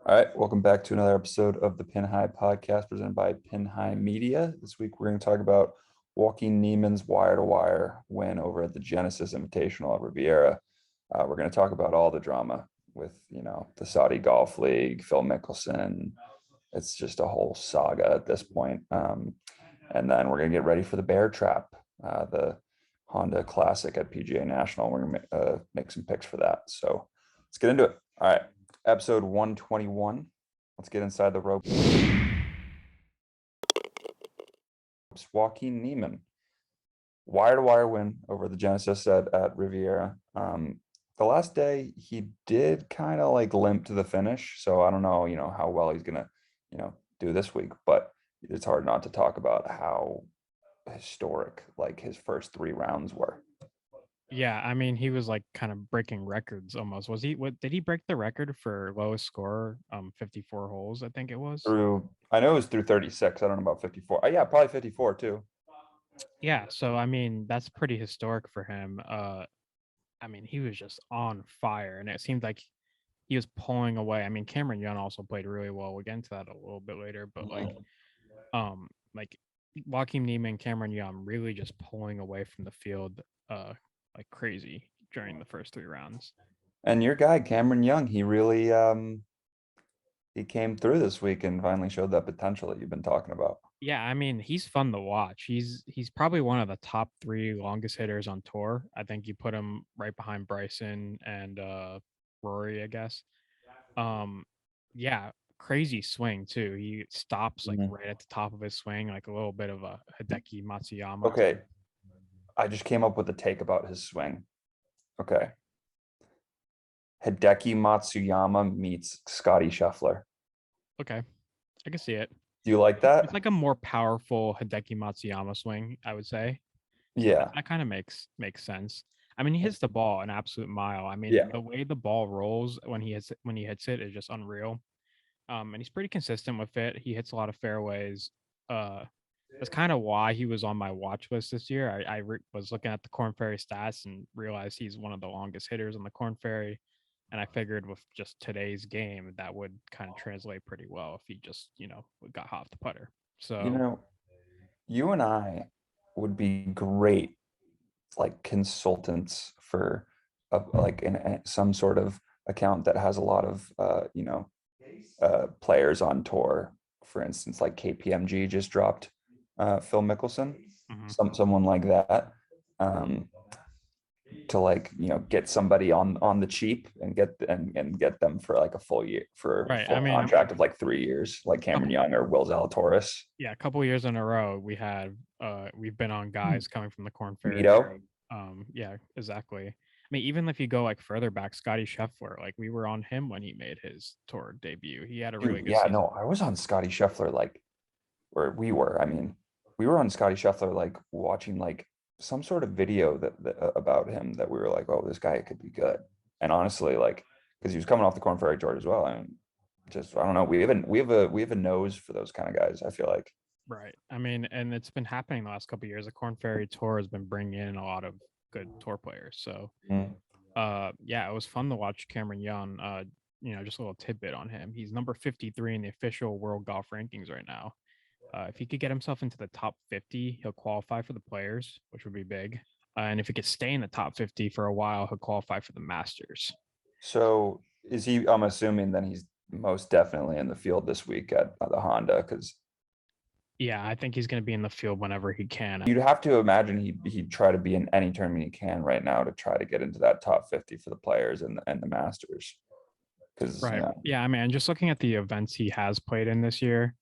All right, welcome back to another episode of the Pin High Podcast presented by Pin High Media. This week we're going to talk about Joaquin Niemann's wire-to-wire win over at the Genesis Invitational at Riviera. We're going to talk about all the drama with, the Saudi Golf League, Phil Mickelson. It's just a whole saga at this point. And then we're going to get ready for the Bear Trap, the Honda Classic at PGA National. We're going to make some picks for that. So let's get into it. All right. Episode 121. Let's get inside the ropes. Joaquin Niemann. Wire-to-wire win over the Genesis at Riviera. The last day, he did kind of like limp to the finish. So I don't know, how well he's going to, do this week. But it's hard not to talk about how historic like his first three rounds were. Yeah, I mean, he was like kind of breaking records almost. Was he? What did he break the record for lowest score? 54 holes, I think it was. I know it was through 36. I don't know about 54. Yeah, probably 54 too. Yeah, so I mean, that's pretty historic for him. I mean, he was just on fire, and it seemed like he was pulling away. I mean, Cameron Young also played really well. We'll get into that a little bit later, but like Joaquin Niemann, Cameron Young really just pulling away from the field, like crazy during the first three rounds. And your guy, Cameron Young, he really he came through this week and finally showed that potential that you've been talking about. Yeah, I mean, he's fun to watch. He's probably one of the top three longest hitters on tour. I think you put him right behind Bryson and Rory, I guess. Um, yeah, crazy swing too. He stops like right at the top of his swing, like a little bit of a Hideki Matsuyama. Okay. I just came up with a take about his swing. Okay. Hideki Matsuyama meets Scotty Scheffler. Okay, I can see it. Do you like that? It's like a more powerful Hideki Matsuyama swing, I would say. So Yeah. that kind of makes sense. I mean, he hits the ball an absolute mile. I mean, Yeah. the way the ball rolls when he hits it is just unreal. And he's pretty consistent with it. He hits a lot of fairways. That's kind of why he was on my watch list this year. I was looking at the Corn Ferry stats and realized he's one of the longest hitters on the Corn Ferry. And I figured with just today's game, that would kind of translate pretty well if he just, got hot off the putter. So, You and I would be great like consultants for like in some sort of account that has a lot of players on tour. For instance, like KPMG just dropped Phil Mickelson, someone like that, to like get somebody on the cheap and get them for like a full year for a right. full contract of like 3 years, like Cameron Young or Will Zalatoris. Yeah, a couple years in a row, we've been on guys coming from the Corn Ferry. Mito. Yeah, exactly. I mean, even if you go like further back, Scotty Scheffler, like we were on him when he made his tour debut. He had a really Dude, good yeah, season. no, I was on Scotty Scheffler like, or we were. I mean, we were on Scotty Scheffler like watching like some sort of video that about him that we were like, oh, this guy could be good. And honestly, like, because he was coming off the Corn Ferry Tour as well. And just I don't know. We have a nose for those kind of guys. I feel like. Right. I mean, and it's been happening the last couple of years. The Corn Ferry Tour has been bringing in a lot of good tour players. So, yeah, it was fun to watch Cameron Young. Just a little tidbit on him. He's number 53 in the official world golf rankings right now. If he could get himself into the top 50, he'll qualify for the players, which would be big. And if he could stay in the top 50 for a while, he'll qualify for the Masters. So is he? I'm assuming then he's most definitely in the field this week at the Honda because. Yeah, I think he's going to be in the field whenever he can. You'd have to imagine he'd try to be in any tournament he can right now to try to get into that top 50 for the players and the Masters. Right. Yeah, I mean, just looking at the events he has played in this year,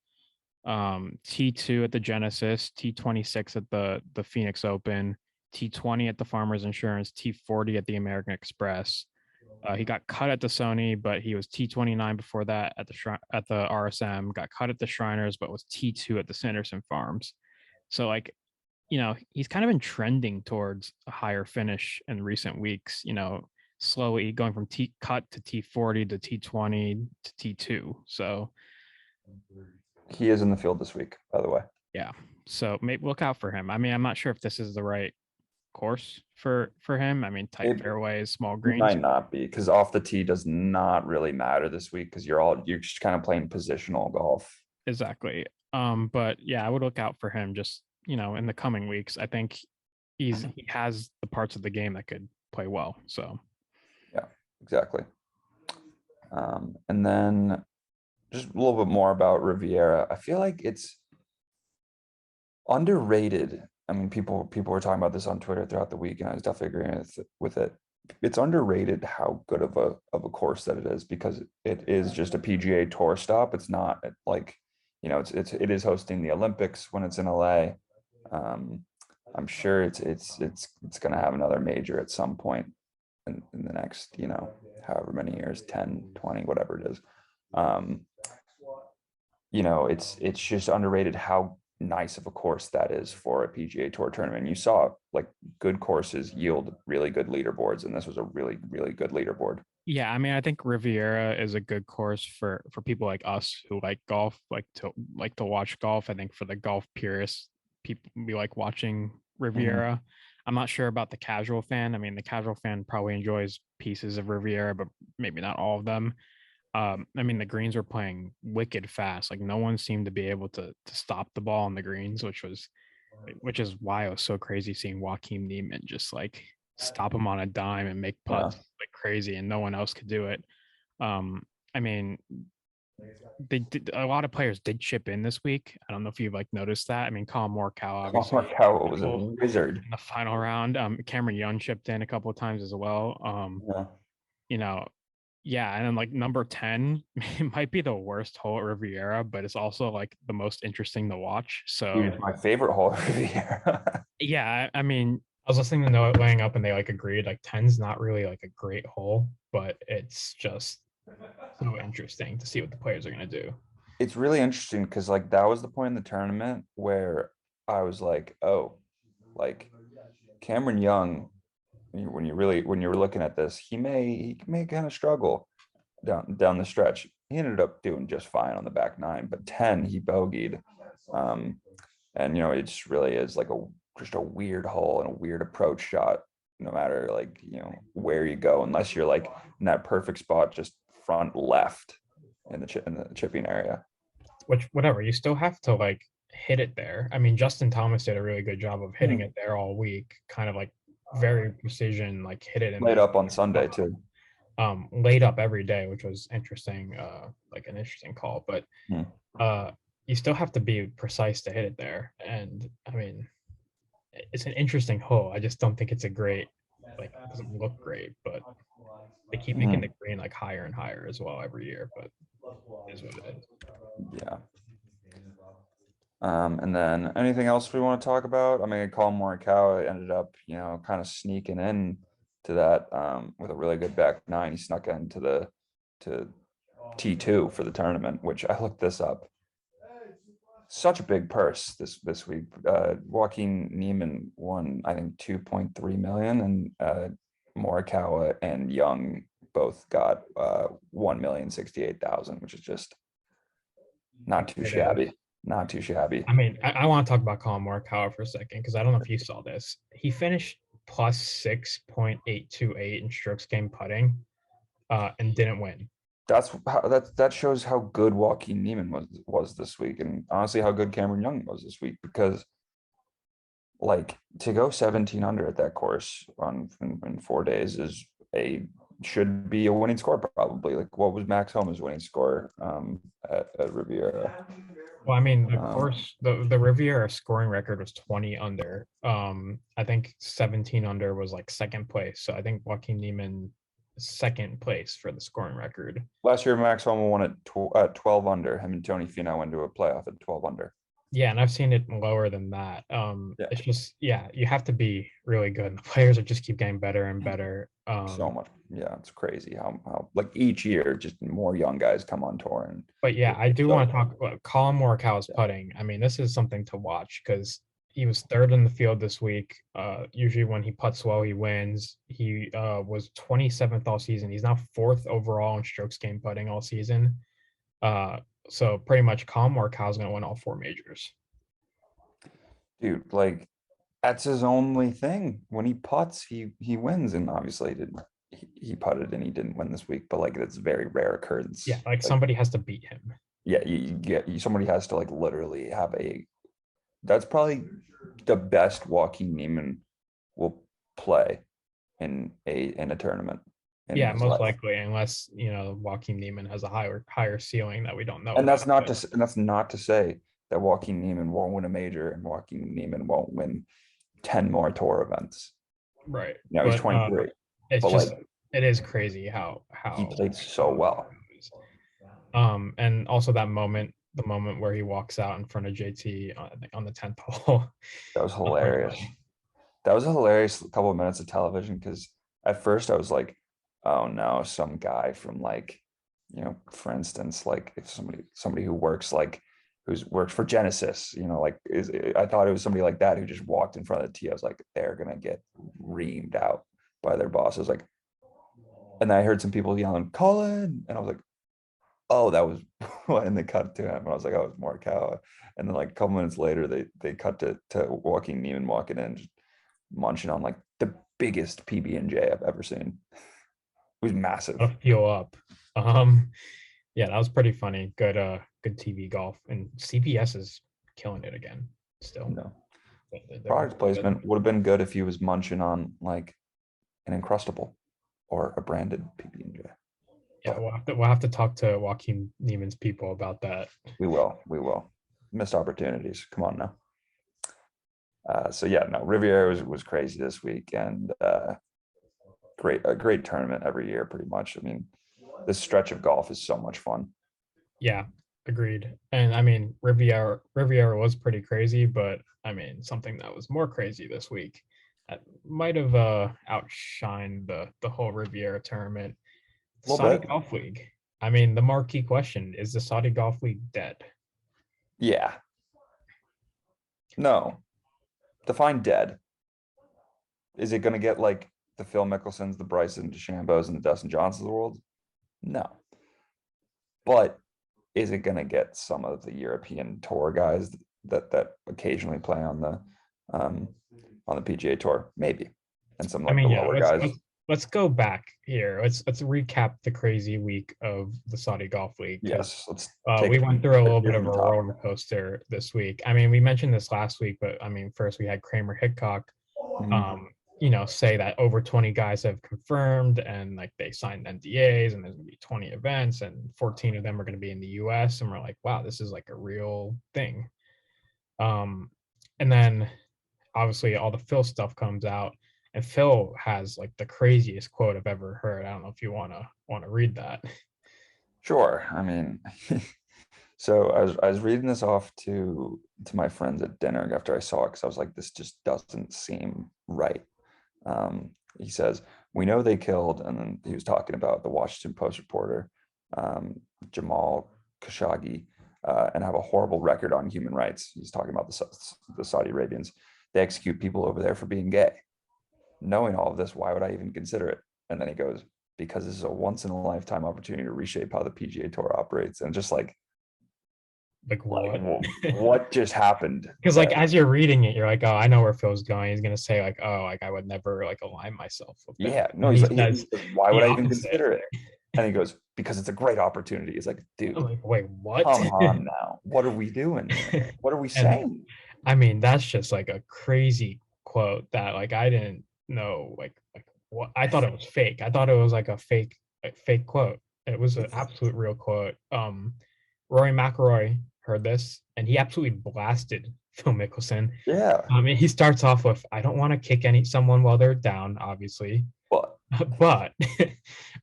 T2 at the Genesis, T26 at the Phoenix Open, T20 at the Farmers Insurance, T40 at the American Express. He got cut at the Sony, but he was T29 before that at the RSM. Got cut at the Shriners, but was T2 at the Sanderson Farms. So like, he's kind of been trending towards a higher finish in recent weeks. Slowly going from T cut to T40 to T20 to T2. So he is in the field this week, by the way. yeah. So maybe look out for him. I mean, I'm not sure if this is the right course for him. I mean, tight fairways, small greens. Might not be, because off the tee does not really matter this week, because you're just kind of playing positional golf. Exactly. But yeah, I would look out for him just, in the coming weeks. I think he has the parts of the game that could play well. So yeah, exactly. And then just a little bit more about Riviera. I feel like it's underrated. I mean, people were talking about this on Twitter throughout the week, and I was definitely agreeing with it. It's underrated how good of a course that it is, because it is just a PGA Tour stop. It's not like, it is hosting the Olympics when it's in LA. I'm sure it's going to have another major at some point in the next, however many years, 10, 20, whatever it is. It's just underrated how nice of a course that is for a PGA Tour tournament. You saw like good courses yield really good leaderboards, and this was a really, really good leaderboard. Yeah, I mean, I think Riviera is a good course for people like us who like golf, like to watch golf. I think for the golf purists, people be like watching Riviera. Mm-hmm. I'm not sure about the casual fan. I mean, the casual fan probably enjoys pieces of Riviera, but maybe not all of them. I mean, the greens were playing wicked fast. Like no one seemed to be able to stop the ball on the greens, which is why it was so crazy seeing Joaquin Niemann just like stop him on a dime and make putts like crazy, and no one else could do it. I mean, a lot of players did chip in this week. I don't know if you've like noticed that. I mean, Collin Morikawa obviously was a wizard in the final round. Cameron Young chipped in a couple of times as well. Yeah, and then like number 10 it might be the worst hole at Riviera, but it's also like the most interesting to watch. So it's my favorite hole at Riviera. Yeah, I mean, I was listening to Know It Laying Up, and they like agreed like 10's not really like a great hole, but it's just so interesting to see what the players are gonna do. It's really interesting because like that was the point in the tournament where I was like, oh, like Cameron Young, when you were looking at this, he may kind of struggle down the stretch. He ended up doing just fine on the back nine, but 10 he bogeyed. And it just really is like just a weird hole and a weird approach shot, no matter like where you go, unless you're like in that perfect spot just front left in the chipping area. Which whatever, you still have to like hit it there. I mean, Justin Thomas did a really good job of hitting it there all week, kind of like very precision, like hit it in laid up on Sunday too. Laid up every day, which was interesting, like an interesting call. But you still have to be precise to hit it there. And I mean, it's an interesting hole. I just don't think it's a great, like it doesn't look great, but they keep making the green like higher and higher as well every year, but it is what it is. Yeah. And then anything else we want to talk about? I mean, Collin Morikawa ended up, kind of sneaking in to that with a really good back nine. He snuck into to T2 for the tournament, which I looked this up. Such a big purse this week. Joaquin Niemann won, I think, 2.3 million, and Morikawa and Young both got 1,068,000, which is just not too shabby. Not too shabby. I mean, I want to talk about Collin Morikawa for a second, because I don't know if you saw this. He finished plus 6.828 in strokes gained putting, and didn't win. That shows how good Joaquin Niemann was this week, and honestly how good Cameron Young was this week, because like to go 17 under at that course in 4 days should be a winning score probably. Like what was Max Homa's winning score at Riviera? Well, I mean, the course, the Riviera scoring record was 20 under. I think 17 under was like second place. So I think Joaquin Niemann second place for the scoring record. Last year, Max Homa won at 12 under. Him and Tony Finau went to a playoff at 12 under. Yeah, and I've seen it lower than that. It's just, you have to be really good. The players are just keep getting better and better. So much. Yeah, it's crazy how like each year just more young guys come on tour. But yeah, I do want to talk about Collin Morikawa's putting. I mean, this is something to watch because he was third in the field this week. Usually when he putts well, he wins. He was 27th all season. He's now 4th overall in strokes gained putting all season. So pretty much Collin Morikawa's going to win all 4 majors. Dude, like that's his only thing. When he putts, he wins, and obviously he putted and he didn't win this week, but like it's very rare Yeah, occurrence. like somebody has to beat him. Yeah, somebody has to like literally have that's probably the best Joaquin Niemann will play in a tournament in Yeah, his most life. likely, unless Joaquin Niemann has a higher ceiling that we don't know And about. that's not to say that Joaquin Niemann won't win a major and Joaquin Niemann won't win 10 more tour events. Right. He's But 23, it's but just like it is crazy how he played so well. and also the moment where he walks out in front of JT on the 10th hole. That was That's pretty hilarious. funny. That was a hilarious couple of minutes of television because at first I was like, oh no, some guy from like, for instance, like if somebody who works like who's works for Genesis, like I thought it was somebody like that who just walked in front of the tee. I was like, they're gonna get reamed out by their boss. I was like, and then I heard some people yelling, Colin, and I was like, oh, that was and they cut to him. And I was like, oh, it's Morikawa. And then like a couple minutes later, they cut to Joaquin Niemann walking in, just munching on like the biggest PB&J I've ever seen. It was massive. Feel up. Yeah, that was pretty funny. Good TV golf, and CBS is killing it again. Still, No they're product really good. placement would have been good if he was munching on like an Encrustable or a branded PB&J. Yeah, But we'll have to talk to Joaquin Niemann's people about that. we will. Missed opportunities. Come on now. So yeah, no, Riviera was crazy this week, and a great tournament every year, pretty much. I mean, this stretch of golf is so much fun. Yeah, agreed. And I mean, Riviera was pretty crazy, but I mean, something that was more crazy this week that might have outshined the whole Riviera tournament. A little Saudi bit. Golf League. I mean, the marquee question is the Saudi Golf League dead? Yeah. No. Define dead. Is it going to get like the Phil Mickelsons, the Bryson DeChambeaus, and the Dustin Johnsons of the world? No. But is it going to get some of the European tour guys that occasionally play um, on the PGA Tour? Maybe. And some I like the mean, yeah, lower guys. let's go back here. Let's recap the crazy week of the Saudi Golf League, because Yes. Let's take we went through a little here bit from of the a top. roller coaster this week. I mean, we mentioned this last week, but I mean, first we had Kramer Hickok, Mhm. say that over 20 guys have confirmed and like they signed NDAs and there's gonna be 20 events and 14 of them are gonna be in the US. And we're like, wow, this is like a real thing. Um, and then obviously all the Phil stuff comes out, and Phil has like the craziest quote I've ever heard. I don't know if you wanna read that. Sure. I mean, so I was reading this off to my friends at dinner after I saw it because I was like, this just doesn't seem right. He says, we know they killed, and then he was talking about the Washington Post reporter, Jamal Khashoggi, and have a horrible record on human rights. He's talking about the Saudi Arabians. They execute people over there for being gay. Knowing all of this, why would I even consider it? And then he goes, because this is a once in a lifetime opportunity to reshape how the PGA Tour operates. And just Like what? what just happened? Because like as you're reading it, you're like, oh, I know where Phil's going. He's gonna say like, oh, like I would never like align myself with them. Yeah, no, And he's he like, says why would the I even opposite. consider it? And he goes, because it's a great opportunity. It's like, I'm dude, like, wait, what? come on now. What are we doing here? What are we And saying? I mean, that's just like a crazy quote that like I didn't know like what I thought it was fake. I thought it was like a fake quote. It was an It's absolute real quote. Rory McIlroy heard this and he absolutely blasted Phil Mickelson. yeah, He starts off with, "I don't want to kick someone while they're down, obviously, but but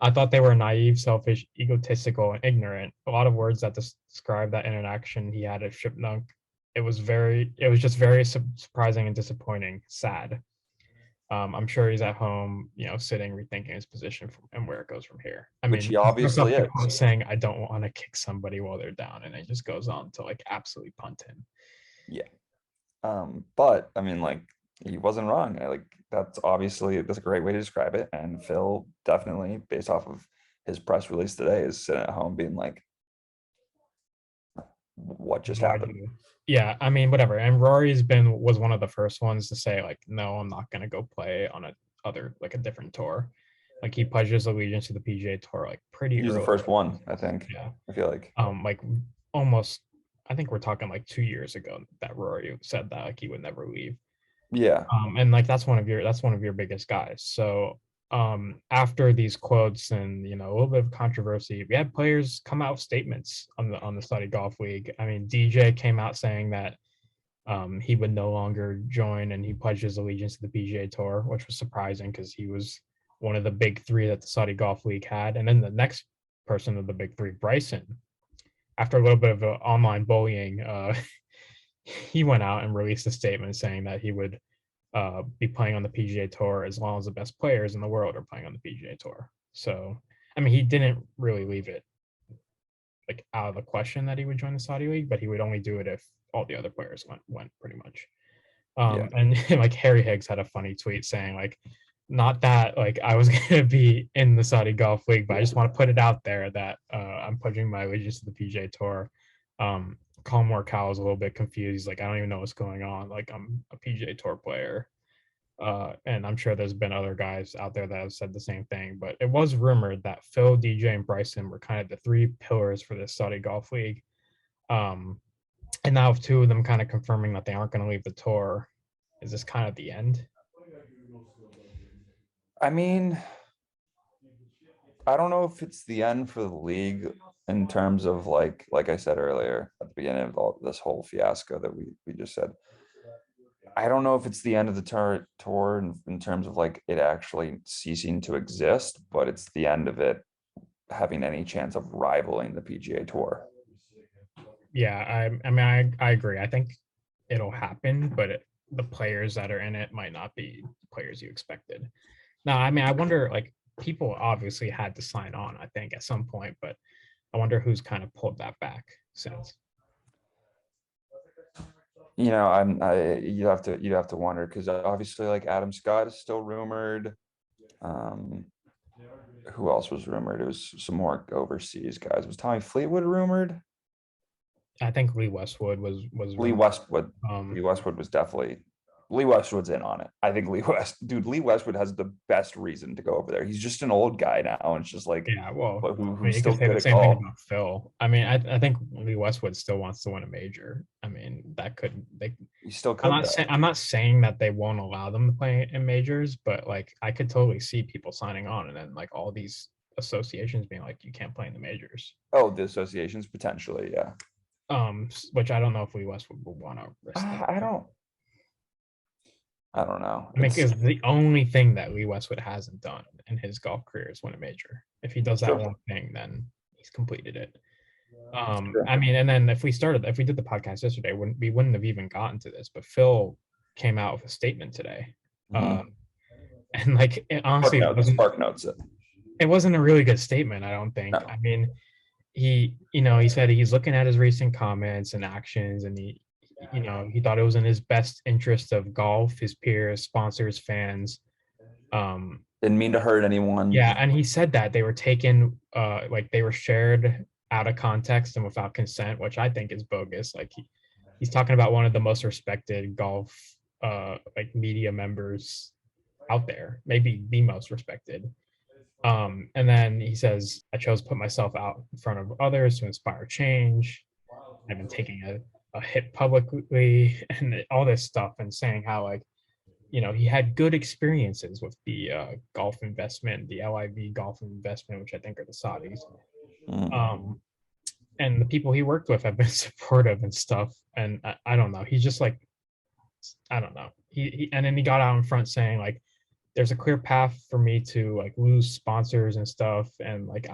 I thought they were naive, selfish, egotistical, and ignorant." A lot of words that describe that interaction he had at Shipnunk. It was just very surprising and disappointing, sad. I'm sure he's at home, sitting, rethinking his position and where it goes from here. I which mean, he he starts obviously off the is. quote saying, "I don't want to kick somebody while they're down," and it just goes on to like absolutely punt him. Yeah. But I mean, like, he wasn't wrong. Like, that's a great way to describe it. And Phil definitely, based off of his press release today, is sitting at home being like, what just No happened. idea. Yeah, I mean, whatever. And was one of the first ones to say like, no, I'm not gonna go play on a different tour. Like he pledged his allegiance to the PGA Tour like pretty He was the early. first one, I think. Yeah. I feel like. Like almost. I think we're talking like 2 years ago that Rory said that like he would never leave. Yeah. And like that's one of your biggest guys. So after these quotes and a little bit of controversy, we had players come out with statements on the Saudi Golf League. I mean, DJ came out saying that he would no longer join, and he pledged his allegiance to the PGA Tour, which was surprising because he was one of the big three that the Saudi Golf League had. And then the next person of the big three, Bryson, after a little bit of online bullying, he went out and released a statement saying that he would be playing on the PGA Tour as long as the best players in the world are playing on the PGA Tour. So, I mean, he didn't really leave it like out of the question that he would join the Saudi League, but he would only do it if all the other players went pretty much. Yeah. And like Harry Higgs had a funny tweet saying like, not that like I was gonna be in the Saudi Golf League, but I just want to put it out there that I'm pledging my allegiance to the PGA Tour. Colin Morikawa is a little bit confused. He's like, I don't even know what's going on. Like, I'm a PGA Tour player. And I'm sure there's been other guys out there that have said the same thing, but it was rumored that Phil, DJ, and Bryson were kind of the three pillars for this Saudi Golf League. And now with two of them kind of confirming that they aren't going to leave the tour, is this kind of the end? I mean, I don't know if it's the end for the league in terms of like I said earlier at the beginning of this whole fiasco that we just said. I don't know if it's the end of the tour in terms of like it actually ceasing to exist, but it's the end of it having any chance of rivaling the PGA Tour. Yeah, I mean, I agree. I think it'll happen, but the players that are in it might not be players you expected. Now, I mean, I wonder, like, people obviously had to sign on, I think, at some point, but I wonder who's kind of pulled that back since. You'd have to wonder because obviously like Adam Scott is still rumored. Who else was rumored? It was some more overseas guys. Was Tommy Fleetwood rumored? I think Lee Westwood was Lee rumored. Westwood. Lee Westwood was definitely Lee Westwood's in on it. I think Lee Westwood has the best reason to go over there. He's just an old guy now, and it's just like, yeah, well, who's you still could say good the at same thing golf? about Phil. I mean, I think Lee Westwood still wants to win a major. I mean, that could they. He still could. I'm not saying that they won't allow them to play in majors, but like I could totally see people signing on, and then like all these associations being like, you can't play in the majors. Oh, the associations potentially, yeah. Which I don't know if Lee Westwood would want to risk that. I don't know. I mean, because the only thing that Lee Westwood hasn't done in his golf career is win a major. If he does that one thing, then he's completed it. I mean, and then if we did the podcast yesterday, we wouldn't have even gotten to this. But Phil came out with a statement today, and like honestly, Spark Notes it. It wasn't a really good statement. I don't think. No. I mean, he said he's looking at his recent comments and actions, and he thought it was in his best interest of golf, his peers, sponsors, fans. Didn't mean to hurt anyone. Yeah, and he said that they were taken, like they were shared out of context and without consent, which I think is bogus. Like he's talking about one of the most respected golf, like media members out there, maybe the most respected. And then he says, I chose to put myself out in front of others to inspire change. I've been taking a hit publicly and all this stuff, and saying how like, he had good experiences with the golf investment, the LIV golf investment, which I think are the Saudis. And the people he worked with have been supportive and stuff. And I don't know. He's just like, I don't know. And then he got out in front saying like, there's a clear path for me to like lose sponsors and stuff. And like,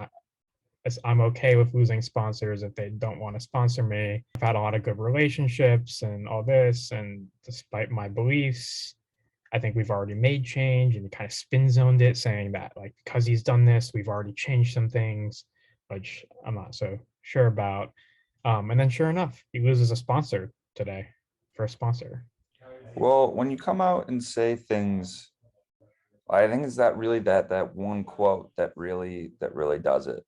I'm okay with losing sponsors if they don't want to sponsor me. I've had a lot of good relationships and all this. And despite my beliefs, I think we've already made change. And he kind of spin zoned it, saying that like, because he's done this, we've already changed some things, which I'm not so sure about. And then sure enough, he loses a sponsor today for a sponsor. Well, when you come out and say things, I think it's that really that one quote that really does it,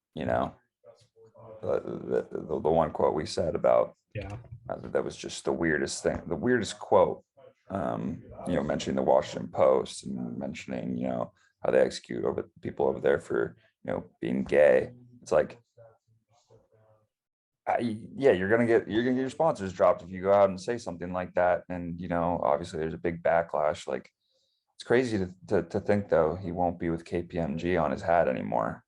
the one quote we said about that was just the weirdest thing, the weirdest quote. Mentioning the Washington Post and mentioning how they execute over people over there for being gay. It's like, yeah, you're gonna get your sponsors dropped if you go out and say something like that. And obviously there's a big backlash. Like, it's crazy to think though he won't be with KPMG on his hat anymore.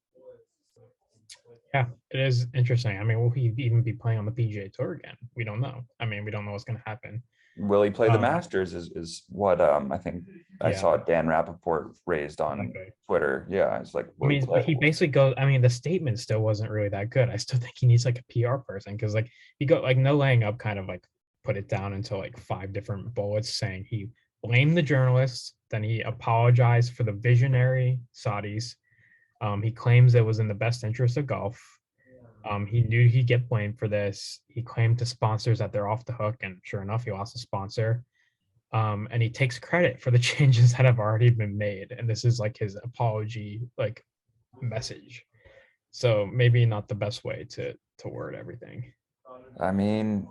Yeah, it is interesting. I mean, will he even be playing on the PGA Tour again? We don't know. I mean, we don't know what's going to happen. Will he play the Masters? Is what I think I saw Dan Rappaport raised on Twitter. Yeah, it's like, I mean, he basically goes. I mean, the statement still wasn't really that good. I still think he needs like a PR person, because like he got like no laying up, kind of like put it down into like 5 different bullets, saying he blamed the journalists, then he apologized for the visionary Saudis. He claims it was in the best interest of golf. He knew he'd get blamed for this. He claimed to sponsors that they're off the hook, and sure enough, he lost a sponsor. And he takes credit for the changes that have already been made. And this is like his apology, like, message. So maybe not the best way to word everything. I mean,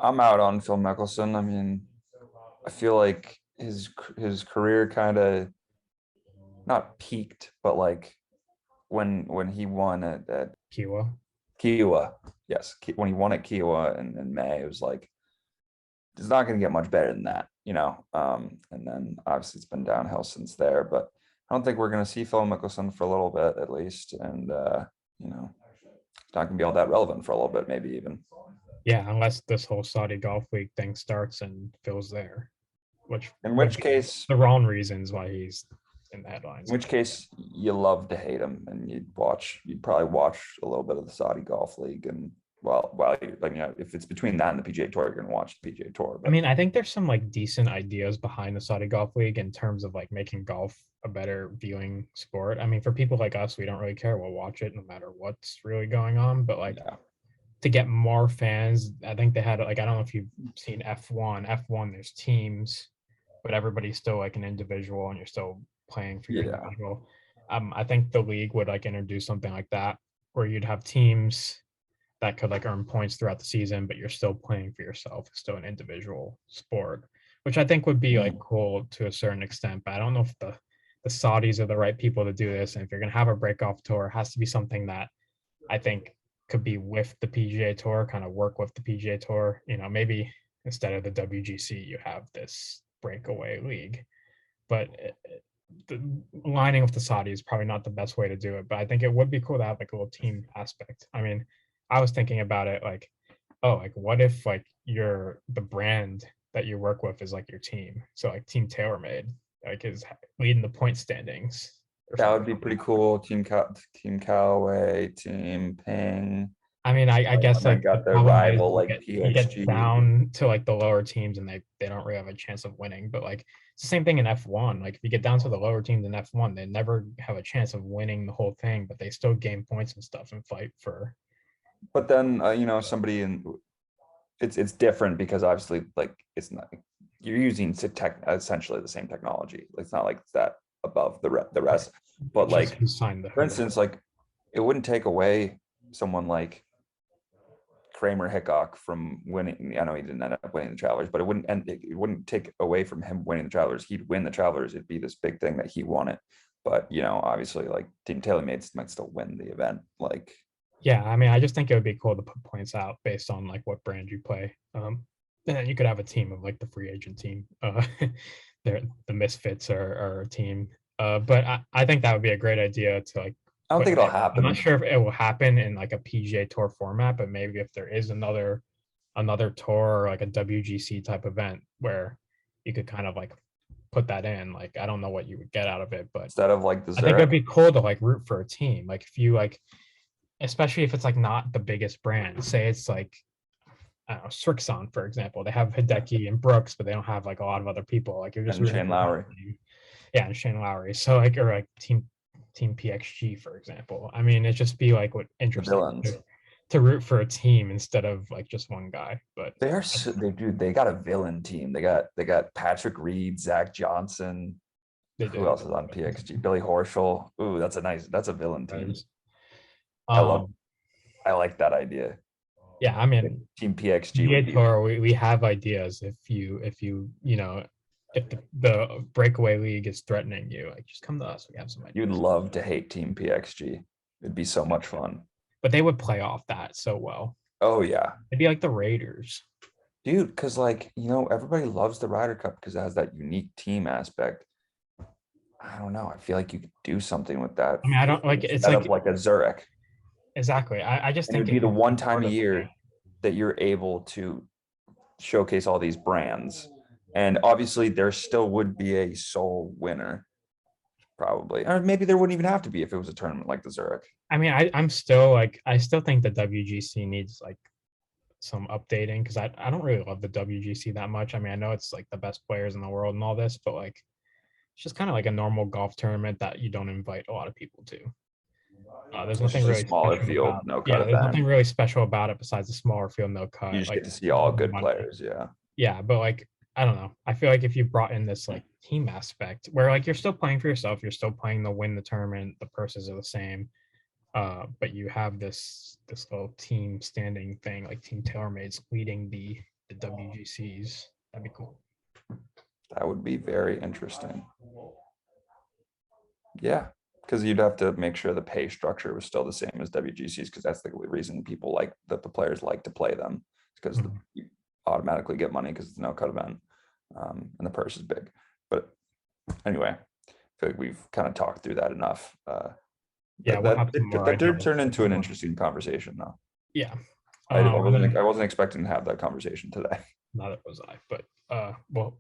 I'm out on Phil Mickelson. I mean, I feel like his career kind of not peaked, but like when he won at Kiowa, yes, when he won at Kiowa in May, it was like, it's not going to get much better than that, and then obviously it's been downhill since there. But I don't think we're going to see Phil Mickelson for a little bit at least, and it's not going to be all that relevant for a little bit, maybe even. Yeah, unless this whole Saudi Golf Week thing starts and Phil's there, in which case the wrong reasons why he's in the headlines. In which case you love to hate him, and you'd probably watch a little bit of the Saudi Golf League, and while if it's between that and the PGA Tour, you're gonna watch the PGA Tour. But I mean, I think there's some like decent ideas behind the Saudi Golf League in terms of like making golf a better viewing sport. I mean, for people like us, we don't really care. We'll watch it no matter what's really going on. But like, to get more fans, I think they had like, I don't know if you've seen F1. F1, there's teams, but everybody's still like an individual, and you're still playing for your individual. I think the league would like introduce something like that, where you'd have teams that could like earn points throughout the season, but you're still playing for yourself. It's still an individual sport, which I think would be like cool to a certain extent. But I don't know if the Saudis are the right people to do this. And if you're going to have a break-off tour, it has to be something that I think could be with the PGA Tour, kind of work with the PGA Tour. Maybe instead of the WGC, you have this breakaway league. But the aligning with the Saudis is probably not the best way to do it. But I think it would be cool to have like a little team aspect. I mean, I was thinking about it like, oh, like what if like the brand that you work with is like your team? So like Team TaylorMade like is leading the point standings. That would be pretty cool. Team Callaway, Team Ping. I mean, I guess like got their rival like PXG. You get down to like the lower teams, and they don't really have a chance of winning. But like it's the same thing in F1. Like if you get down to the lower teams in F1, they never have a chance of winning the whole thing, but they still gain points and stuff and fight for. But then somebody it's different because obviously like it's not, you're using essentially the same technology. It's not like it's that above the rest. But like for instance, like it wouldn't take away someone like Kramer Hickok from winning. I know he didn't end up winning the Travelers, but it wouldn't take away from him winning the Travelers. He'd win the Travelers. It'd be this big thing that he won it. But obviously like Team TaylorMade might still win the event. Like, yeah, I mean, I just think it would be cool to put points out based on like what brand you play. And then you could have a team of like the free agent team. The Misfits are a team. But I think that would be a great idea to like. I don't think it'll happen. I'm not sure if it will happen in like a PGA Tour format, but maybe if there is another tour or like a WGC type event where you could kind of like put that in. Like, I don't know what you would get out of it, but instead of like I think it'd be cool to like root for a team. Like if you like, especially if it's like not the biggest brand, say it's like, I don't know, Srixon, for example. They have Hideki and Brooks, but they don't have like a lot of other people. Like you're just and Shane Lowry. Yeah, and Shane Lowry. So like, or like Team PXG, for example. I mean, it'd just be like what interesting to root for a team instead of like just one guy. But they got a villain team. They got Patrick Reed, Zach Johnson. Who else is on PXG? Billy Horschel. Ooh, that's a villain team. I love. I like that idea. Yeah, I mean, Team PXG PGA would be. Tour, we have ideas. If if the breakaway league is threatening you, like just come to us. We have some You'd ideas. love to hate Team PXG. It'd be so much fun. But they would play off that so well. Oh yeah, It'd be like the Raiders. dude. Because everybody loves the Ryder Cup because it has that unique team aspect. I don't know. I feel like you could do something with that. I mean, I don't like it's Set like up like a Zurich. exactly. I just And it think would be if the you one can time sort a of year that you're able to showcase all these brands. And obviously, there still would be a sole winner, probably. Or maybe there wouldn't even have to be if it was a tournament like the Zurich. I mean, I'm still like I still think the WGC needs like some updating because I don't really love the WGC that much. I mean, I know it's like the best players in the world and all this, but like it's just kind of like a normal golf tournament that you don't invite a lot of people to. There's It's nothing just a really smaller special field, about. no cut Yeah, there's event. nothing really special about it besides the smaller field, no You cut. just Like get to see all good money. players. Yeah. Yeah, but like I don't know. I feel like if you brought in this like team aspect where like you're still playing for yourself, you're still playing to win the tournament, the purses are the same. But you have this little team standing thing, like Team TaylorMade's leading the WGCs. That'd be cool. That would be very interesting. Yeah, because you'd have to make sure the pay structure was still the same as WGCs, because that's the reason people like that the players like to play them, because you automatically get money because it's no cut event, and the purse is big. But anyway, I feel like we've kind of talked through that enough. Yeah, we'll have some more That did ideas. turn into an interesting conversation, though. Yeah. I wasn't expecting to have that conversation today. Neither was I, but well,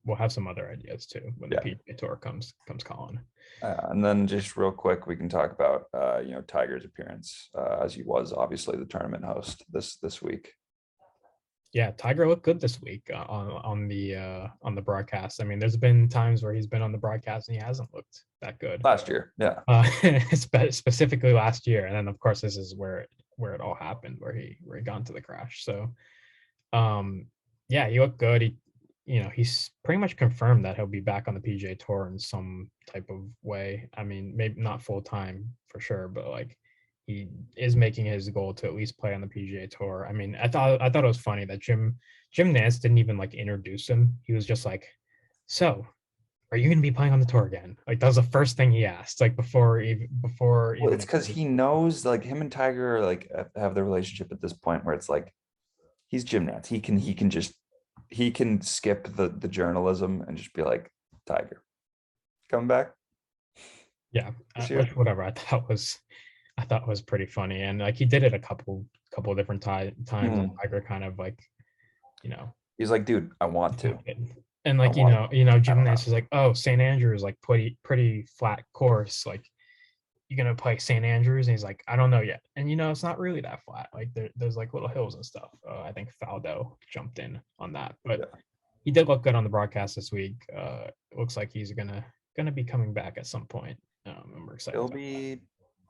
we'll have some other ideas too when the PGA Tour comes calling. And then just real quick, we can talk about Tiger's appearance, as he was obviously the tournament host this week. Yeah, Tiger looked good this week on the broadcast. I mean, there's been times where he's been on the broadcast and he hasn't looked that good. Last year, yeah. Specifically last year, and then of course this is where it all happened, where he got into the crash. So, yeah, he looked good. He's pretty much confirmed that he'll be back on the PGA Tour in some type of way. I mean, maybe not full time for sure, but like he is making his goal to at least play on the PGA Tour. I mean, I thought it was funny that Jim Nantz didn't even like introduce him. He was just like, "So, are you going to be playing on the tour again?" Like that was the first thing he asked, like before. Well, it's because he knows, like, him and Tiger are, like, have the relationship at this point where it's like he's Jim Nantz. He can skip the journalism and just be like, Tiger, come back. Yeah, whatever. I thought was pretty funny, and like he did it a couple of different times. And Tiger kind of like, he's like, dude, I want to. And like Jim Nantz is like, oh, St. Andrews, like pretty flat course, like you're gonna play St. Andrews, and he's like, I don't know yet. And it's not really that flat. Like there's like little hills and stuff. I think Faldo jumped in on that, but he did look good on the broadcast this week. It looks like he's gonna be coming back at some point. I'm excited. He'll be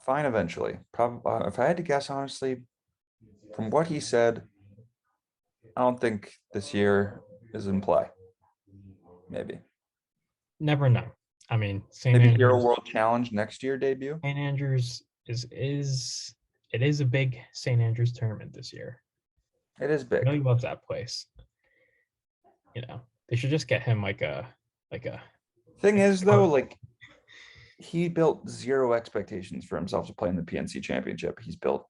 fine eventually. Probably, if I had to guess, honestly, from what he said, I don't think this year is in play. Maybe. Never know. I mean, maybe Hero World Challenge next year debut. St. Andrews is a big St. Andrews tournament this year. It is big. Really loves that place. They should just get him like a thing is though, like he built zero expectations for himself to play in the PNC Championship. He's built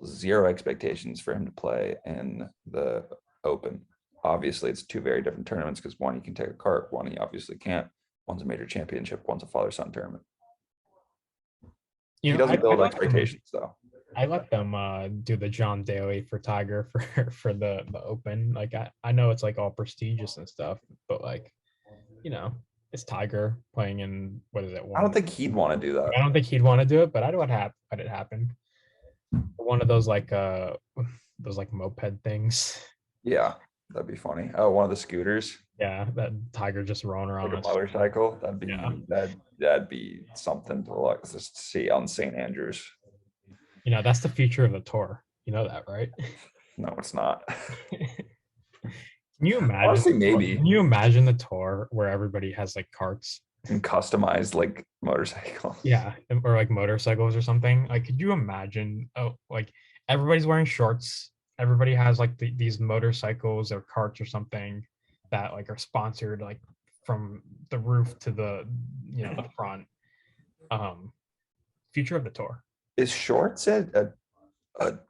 zero expectations for him to play in the Open. Obviously, it's two very different tournaments because one, you can take a cart, one, you obviously can't. One's a major championship, one's a father-son tournament. He doesn't build expectations, though. I let them do the John Daly for Tiger for the Open. Like I know it's like all prestigious and stuff, but like, it's Tiger playing in what is it? I don't think he'd want to do that. I don't think he'd want to do it, but I'd let it happen. One of those like moped things. Yeah, that'd be funny. Oh, one of the scooters. Yeah, that Tiger just rolling around like a motorcycle. That'd be something to like just see on St. Andrews. That's the future of the tour. You know that, right? No, it's not. Can you imagine? Honestly, maybe. Can you imagine the tour where everybody has like carts And customized like motorcycles. Yeah, or like motorcycles or something. Like, could you imagine? Oh, like everybody's wearing shorts. Everybody has like these motorcycles or carts or something that like are sponsored like from the roof to the front. Um, Future of the tour. Is shorts a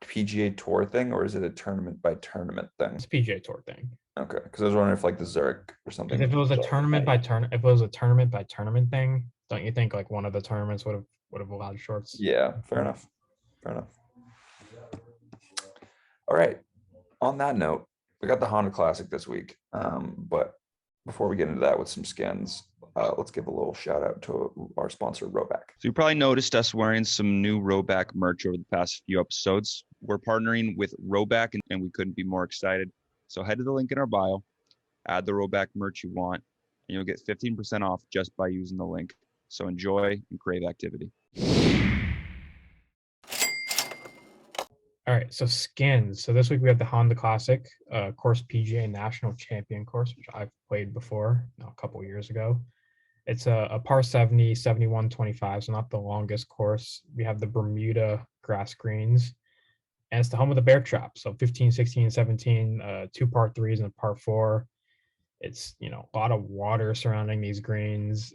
PGA Tour thing, or is it a tournament by tournament thing? It's a PGA Tour thing. Okay, because I was wondering if like the Zurich or something. If it was a if it was a tournament by tournament thing, don't you think like one of the tournaments would have allowed shorts? Yeah, fair enough. Fair enough. All right. On that note, we got the Honda Classic this week. But before we get into that with some skins, let's give a little shout out to our sponsor, Roback. So you probably noticed us wearing some new Roback merch over the past few episodes. We're partnering with Roback, and we couldn't be more excited. So head to the link in our bio, add the Roback merch you want, and you'll get 15% off just by using the link. So enjoy and crave activity. All right, so skins. So this week we have the Honda Classic course, PGA National Champion course, which I've played before a couple years ago. It's a par 70, 71.25, so not the longest course. We have the Bermuda grass greens, and it's the home of the bear trap. So 15, 16, 17, two par threes and a par four. It's, a lot of water surrounding these greens,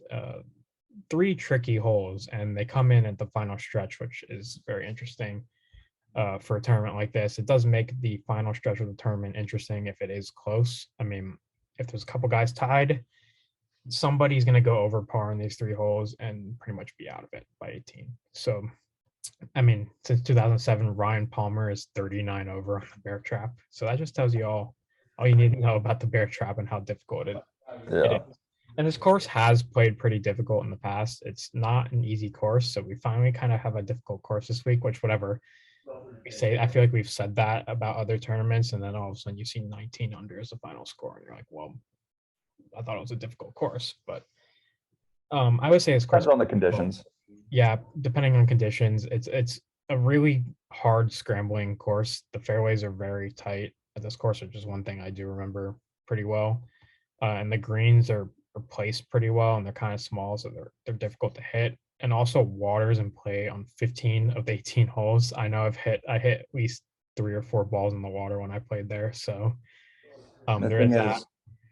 three tricky holes, and they come in at the final stretch, which is very interesting. For a tournament like this, it does make the final stretch of the tournament interesting if it is close. I mean, if there's a couple guys tied, somebody's going to go over par in these three holes and pretty much be out of it by 18. So, I mean, since 2007, Ryan Palmer is 39 over on the bear trap. So that just tells you all you need to know about the bear trap and how difficult it is. And this course has played pretty difficult in the past. It's not an easy course, so we finally kind of have a difficult course this week, which whatever we say, I feel like we've said that about other tournaments, and then all of a sudden you see 19 under as the final score, and you're like, well, I thought it was a difficult course, but I would say this course depends on the conditions. Yeah, depending on conditions, it's a really hard scrambling course. The fairways are very tight at this course, which is one thing I do remember pretty well, and the greens are placed pretty well, and they're kind of small, so they're difficult to hit. And also water's in play on 15 of the 18 holes. I know I hit at least 3 or 4 balls in the water when I played there. So there is that.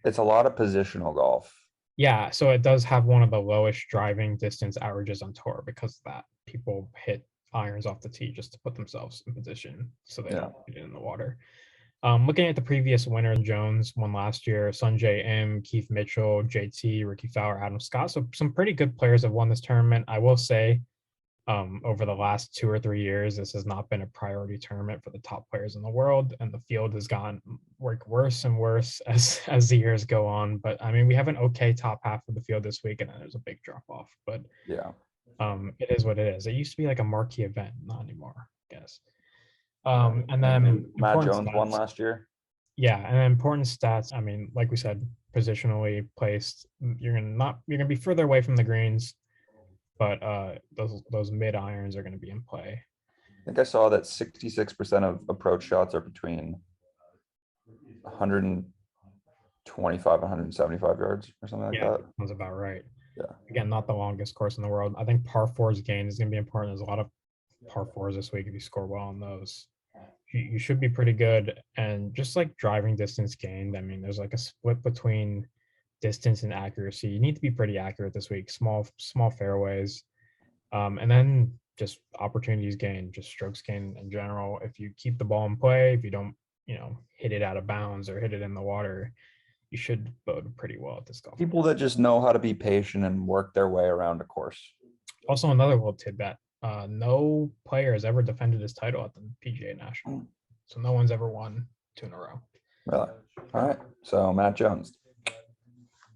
It's a lot of positional golf. Yeah, so it does have one of the lowest driving distance averages on tour because of that. People hit irons off the tee just to put themselves in position so they don't get in the water. Looking at the previous winner, Jones won last year, Sungjae Im, Keith Mitchell, JT, Ricky Fowler, Adam Scott. So some pretty good players have won this tournament. I will say over the last 2 or 3 years, this has not been a priority tournament for the top players in the world, and the field has gone worse and worse as the years go on. But I mean, we have an okay top half of the field this week, and then there's a big drop off. But yeah, it is what it is. It used to be like a marquee event, not anymore, I guess. And then Matt Jones won last year. Yeah, and important stats. I mean, like we said, positionally placed, you're gonna be further away from the greens, but those mid irons are gonna be in play. I think I saw that 66% of approach shots are between 125 and 175 yards or something like that. Sounds about right. Yeah. Again, not the longest course in the world. I think par fours gain is gonna be important. There's a lot of par fours this week if you score well on those. You should be pretty good. And just like driving distance gained, I mean, there's like a split between distance and accuracy. You need to be pretty accurate this week. Small fairways, and then just opportunities gained, just strokes gained in general. If you keep the ball in play, if you don't, hit it out of bounds or hit it in the water, you should bode pretty well at this golf. People that just know how to be patient and work their way around a course. Also, another little tidbit. No player has ever defended his title at the PGA National. So no one's ever won 2 in a row. Really? All right. So Matt Jones.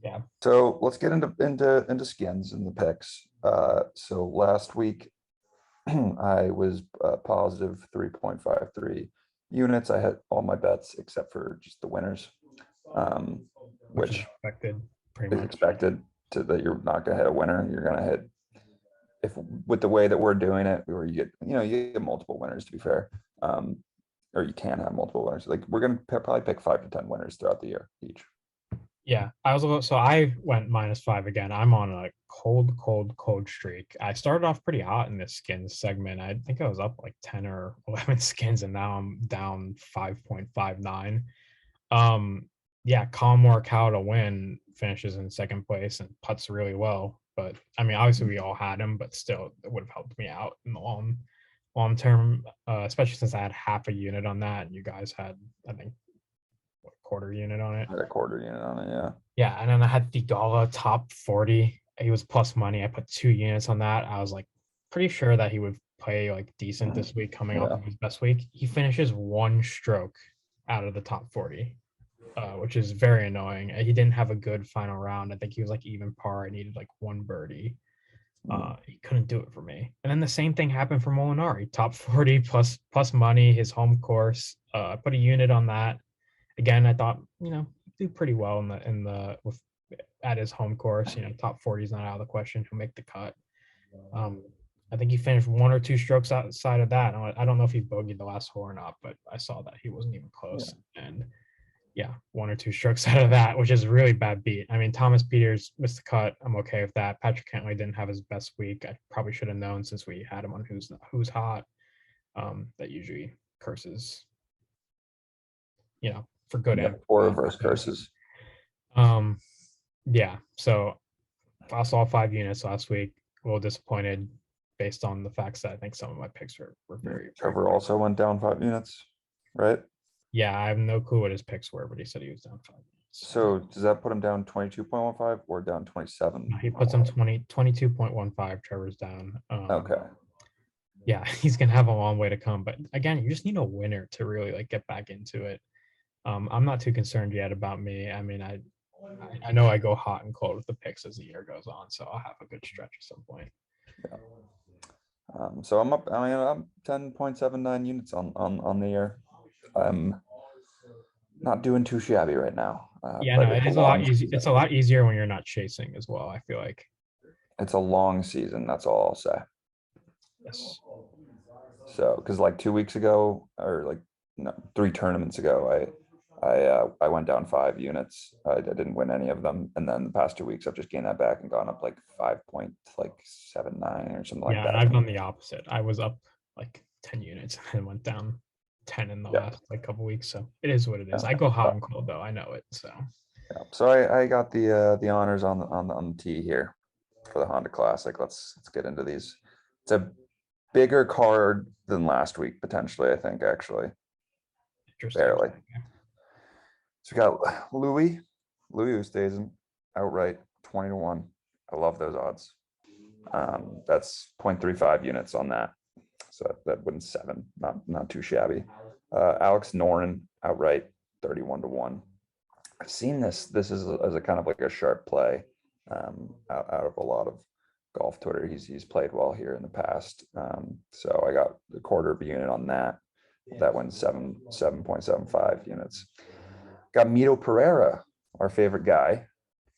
Yeah. So let's get into skins and the picks. So last week I was positive 3.53 units. I had all my bets except for just the winners, which is expected that you're not going to hit a winner. You're going to hit, if with the way that we're doing it, where you get multiple winners, to be fair, or you can have multiple winners. Like we're going to probably pick 5 to 10 winners throughout the year each. Yeah, so I went -5 again. I'm on a cold streak. I started off pretty hot in this skins segment. I think I was up like 10 or 11 skins, and now I'm down 5.59. Yeah, Colin Morikawa to win, finishes in second place and putts really well. But I mean, obviously we all had him, but still, it would have helped me out in the long term, especially since I had half a unit on that, and you guys had, I think, quarter unit on it. I had a quarter unit on it, yeah. Yeah, and then I had Thigala top 40. He was plus money. I put 2 units on that. I was like pretty sure that he would play like decent this week coming off of his best week. He finishes 1 stroke out of the top 40, which is very annoying. He didn't have a good final round. I think he was like even par. I needed like 1 birdie. He couldn't do it for me. And then the same thing happened for Molinari. Top 40 plus money, his home course. I put a unit on that. Again, I thought, do pretty well at his home course. Top 40 is not out of the question. He'll make the cut. I think he finished 1 or 2 strokes outside of that. I don't know if he bogeyed the last hole or not, but I saw that he wasn't even close. Yeah. And yeah, 1 or 2 strokes out of that, which is a really bad beat. I mean, Thomas Peters missed the cut. I'm okay with that. Patrick Cantlay didn't have his best week. I probably should have known since we had him on Who's Hot. That usually curses, for good and or reverse curses. Yeah. So I saw 5 units last week. A little disappointed based on the facts that I think some of my picks were very. Trevor also went down 5 units, right? Yeah, I have no clue what his picks were, but he said he was down 5 units. So does that put him down 22.15 or down 27? He puts him 22.15. Trevor's down. Okay. Yeah, he's gonna have a long way to come, but again, you just need a winner to really like get back into it. I'm not too concerned yet about me. I mean, I know I go hot and cold with the picks as the year goes on, so I'll have a good stretch at some point. Yeah. So I'm up. I mean, I'm 10.79 units on the year. I'm not doing too shabby right now. Yeah, no, it is a lot easier. It's a lot easier when you're not chasing as well. I feel like it's a long season. That's all I'll say. Yes. So, because like 2 weeks ago, or like 3 tournaments ago, I went down 5 units. I didn't win any of them, and then the past 2 weeks I've just gained that back and gone up like 5.79 or something like that. Yeah, I've done the opposite. I was up like 10 units and went down 10 in the last like couple weeks. So it is what it is. I go hot and cold though. I know it. So so I got the honors on the tee here for the Honda Classic. Let's get into these. It's a bigger card than last week potentially. I think actually. Barely. So we got Louis Oosthuizen outright 20-1. I love those odds. That's 0.35 units on that. So that wins 7. Not too shabby. Alex Noren outright 31-1. I've seen this is as a kind of like a sharp play out of a lot of golf Twitter. He's played well here in the past. So I got a quarter of a unit on that. That wins 7.75 units. Got Mito Pereira, our favorite guy,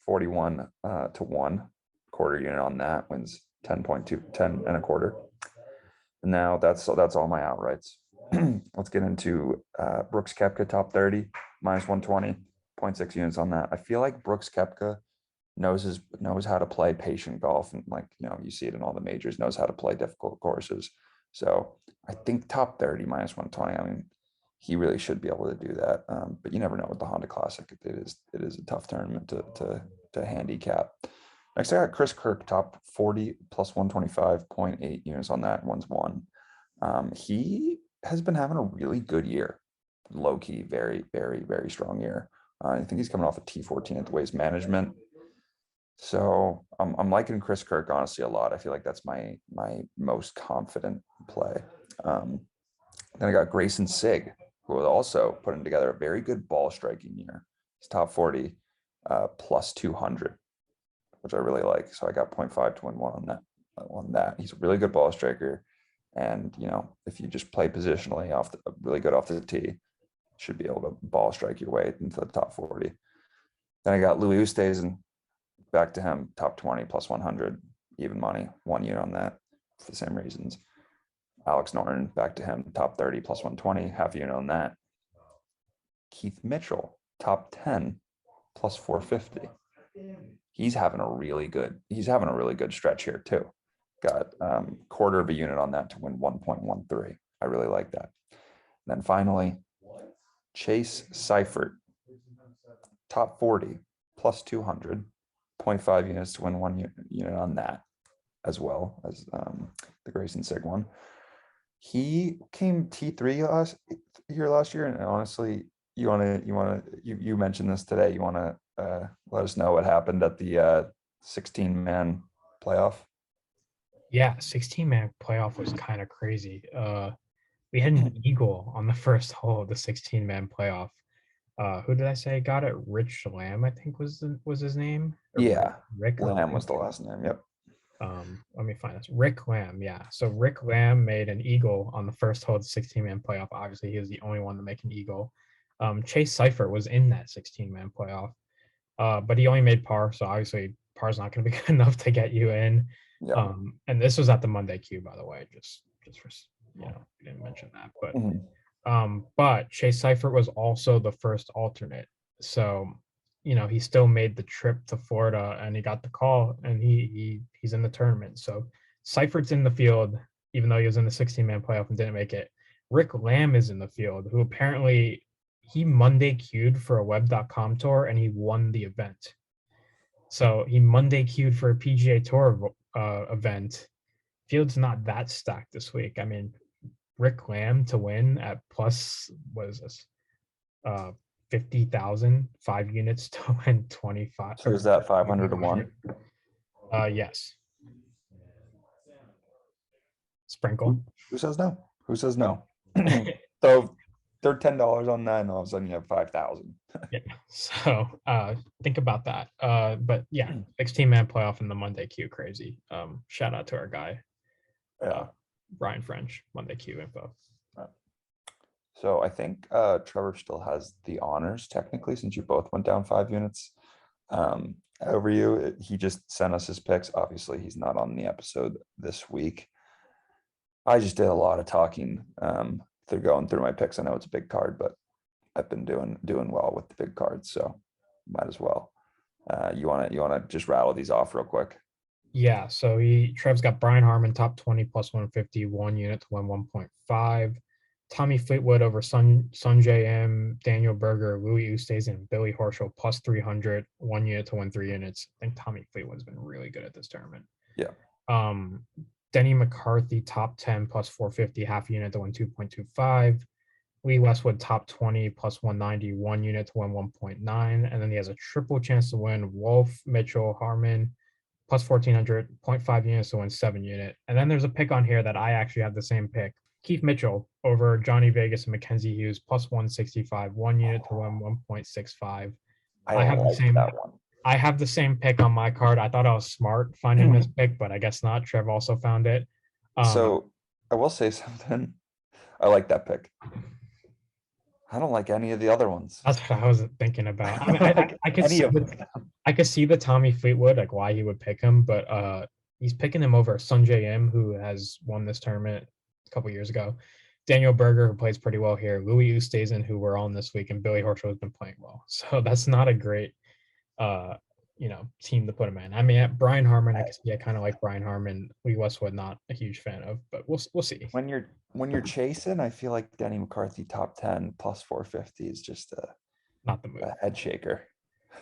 41-1, quarter unit on that, wins 10 and a quarter. And now that's all my outrights. Let's get into Brooks Koepka top 30, -120, 0.6 units on that. I feel like Brooks Koepka knows how to play patient golf, and you see it in all the majors, knows how to play difficult courses. So I think top 30 -120. I mean, he really should be able to do that. But you never know with the Honda Classic. It is a tough tournament to handicap. Next, I got Chris Kirk top 40 +125, 0.8 units on that. One's 1. He has been having a really good year. Low key, very, very, very strong year. I think he's coming off a T14 at the Waste Management. So I'm liking Chris Kirk honestly a lot. I feel like that's my most confident play. Then I got Grayson Sigg, who was also putting together a very good ball striking year. He's top 40 +200, which I really like. So I got 0.5 to win 1 on that. He's a really good ball striker. And, if you just play positionally really good off the tee, should be able to ball strike your way into the top 40. Then I got Louis Oosthuizen, back to him, top 20 +100, even money, 1 unit on that for the same reasons. Alex Norton, back to him, top 30 +120, half unit on that. Keith Mitchell, top 10 plus 450. He's having a really good stretch here too. Got quarter of a unit on that to win 1.13. I really like that. And then finally, Chase Seifert, top 40, plus 200, 0.5 units to win 1 unit on that, as well as the Grayson Sig one. He came T3 last year, and honestly, you mentioned this today. You want to let us know what happened at the 16-man playoff? Yeah, 16-man playoff was kind of crazy. We had an eagle on the first hole of the 16-man playoff. Who did I say got it? Rich Lamb, I think was his name. Yeah, Rick Lamb was the last name. Yep. Let me find this. Rick Lamb, yeah. So Rick Lamb made an eagle on the first hole of the 16-man playoff. Obviously, he was the only one to make an eagle. Chase Seifert was in that 16-man playoff, but he only made par. So obviously, par's not going to be good enough to get you in. Yeah. And this was at the Monday Q, by the way, just for we didn't mention that, but but Chase Seifert was also the first alternate, so he still made the trip to Florida and he got the call and he's in the tournament. So Seifert's in the field, even though he was in the 16-man playoff and didn't make it. Rick Lamb is in the field, who apparently he Monday queued for a web.com tour and he won the event. So he Monday queued for a PGA Tour event. Field's not that stacked this week. I mean, Rick Lamb to win at plus, what is this? 50,000, 5 units to win 25. So is that 500 to 1? Yes. Sprinkle. Who says no? Who says no? So they're $10 on that, and all of a sudden you have 5,000. Yeah. So think about that. But yeah, 16-man playoff in the Monday Q, crazy. Shout out to our guy, Brian French, Monday Q info. So I think Trevor still has the honors technically, since you both went down 5 units over you. He just sent us his picks. Obviously, he's not on the episode this week. I just did a lot of talking through going through my picks. I know it's a big card, but I've been doing well with the big cards, so might as well. You wanna just rattle these off real quick? Yeah. So Trev's got Brian Harmon top 20 plus 150, 1 unit to win 1.5. Tommy Fleetwood over Sungjae M, Daniel Berger, Louis Oosthuizen, and Billy Horschel plus 300, 1 unit to win 3 units. I think Tommy Fleetwood's been really good at this tournament. Yeah. Denny McCarthy top 10 plus 450, half unit to win 2.25. Lee Westwood top 20 plus 190, 1 unit to win 1.9. And then he has a triple chance to win Wolf, Mitchell, Harmon plus 1,400, 0.5 units to win 7 unit. And then there's a pick on here that I actually have the same pick. Keith Mitchell over Johnny Vegas and Mackenzie Hughes plus 165, 1 unit to win 1.65. I have the same pick on my card. I thought I was smart finding this pick, but I guess not. Trev also found it. So I will say something. I like that pick. I don't like any of the other ones. That's what I was thinking about. I mean, I could see the Tommy Fleetwood, like why he would pick him, but he's picking him over Sungjae M, who has won this tournament a couple years ago. Daniel Berger, who plays pretty well here. Louis Oosthuizen, who we're on this week, and Billy Horschel has been playing well. So that's not a great team to put him in. I mean, at Brian Harmon, I kind of like Brian Harmon. Lee Westwood, not a huge fan of, but we'll see. When you're chasing, I feel like Denny McCarthy top 10 plus 450 is just not the move. A head shaker.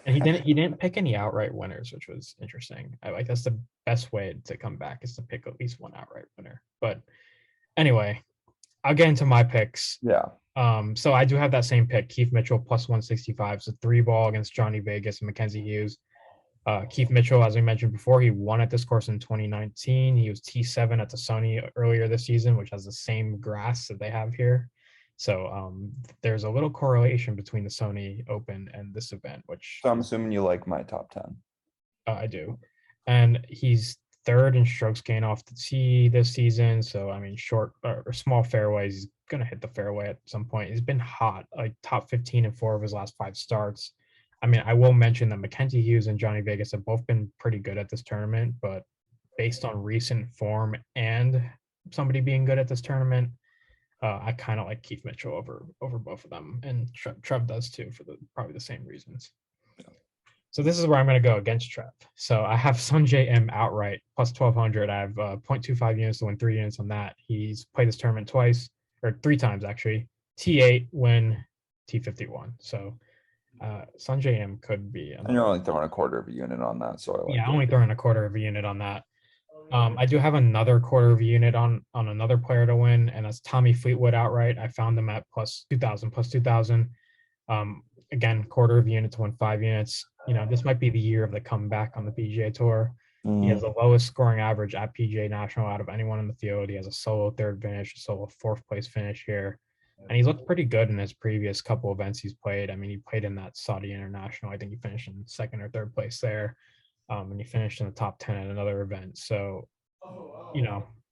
And he didn't pick any outright winners, which was interesting. I like that's the best way to come back is to pick at least one outright winner. But anyway, I'll get into my picks. Yeah. So I do have that same pick, Keith Mitchell plus 165. So 3-ball against Johnny Vegas and Mackenzie Hughes. Keith Mitchell, as we mentioned before, he won at this course in 2019. He was T7 at the Sony earlier this season, which has the same grass that they have here. So there's a little correlation between the Sony Open and this event, which. So I'm assuming you like my top 10. I do. And he's third in strokes gain off the tee this season. So, I mean, short or small fairways, he's going to hit the fairway at some point. He's been hot, like top 15 in 4 of his last 5 starts. I mean, I will mention that Mackenzie Hughes and Johnny Vegas have both been pretty good at this tournament, but based on recent form and somebody being good at this tournament, I kind of like Keith Mitchell over both of them. And Trev does too, for probably the same reasons. So this is where I'm going to go against Trev. So I have Sanjay M outright plus 1,200. I have 0.25 units to win 3 units on that. He's played this tournament twice, or 3 times actually. T8 win, T51. So Sanjay M could be. And you're only throwing a quarter of a unit on that, so I like it. Only throwing a quarter of a unit on that. I do have another quarter of a unit on another player to win, and that's Tommy Fleetwood outright. I found him at plus 2,000. Again, quarter of a unit to win 5 units. This might be the year of the comeback on the PGA Tour. He has the lowest scoring average at PGA National out of anyone in the field. He has a solo 3rd finish, a solo 4th place finish here. And he's looked pretty good in his previous couple events he's played. I mean, he played in that Saudi International. I think he finished in 2nd or 3rd place there. And he finished in the top 10 at another event. So,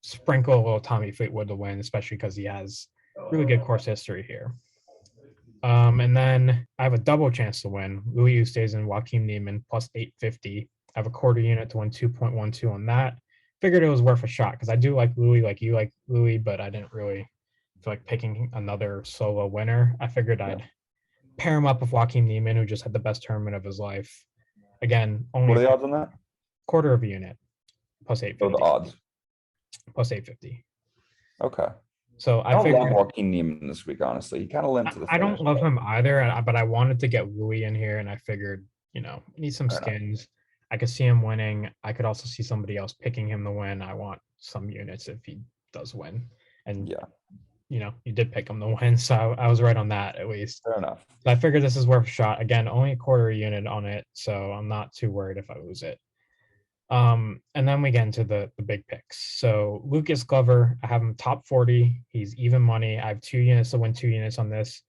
sprinkle a little Tommy Fleetwood to win, especially because he has really good course history here. And then I have a double chance to win. Louis Oosthuizen and Joaquin Niemann plus 850. I have a quarter unit to win 2.12 on that. Figured it was worth a shot because I do like Louis, like you like Louis, but I didn't really feel like picking another solo winner. I figured I'd pair him up with Joaquin Niemann, who just had the best tournament of his life. Again, only what are the odds on that? Quarter of a unit plus 850. Oh, the odds. Plus 850. Okay. So I don't love Joaquin Niemann this week, honestly. He kind of limped to the finish. I don't love him either, but I wanted to get Louis in here, and I figured, need some skins. I could see him winning. I could also see somebody else picking him to win. I want some units if he does win. And you did pick him to win, so I was right on that at least. Fair enough. So I figured this is worth a shot. Again, only a quarter unit on it, so I'm not too worried if I lose it. And then we get into the big picks. So Lucas Glover, I have him top 40. He's even money. I have 2 units to win 2 units on this.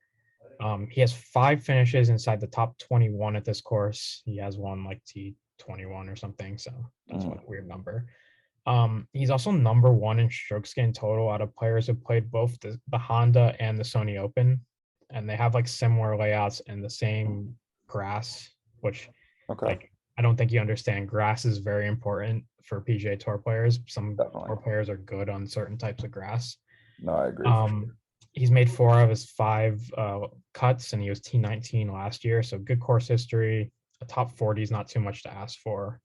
He has 5 finishes inside the top 21 at this course. He has one like T21 or something, so that's a weird number. He's also number 1 in strokes gained total out of players who played both the Honda and the Sony Open, and they have like similar layouts and the same grass, which I don't think you understand. Grass is very important for PGA Tour players. Some tour players are good on certain types of grass. No, I agree. He's made 4 of his 5 cuts, and he was T19 last year. So good course history. A top 40 is not too much to ask for.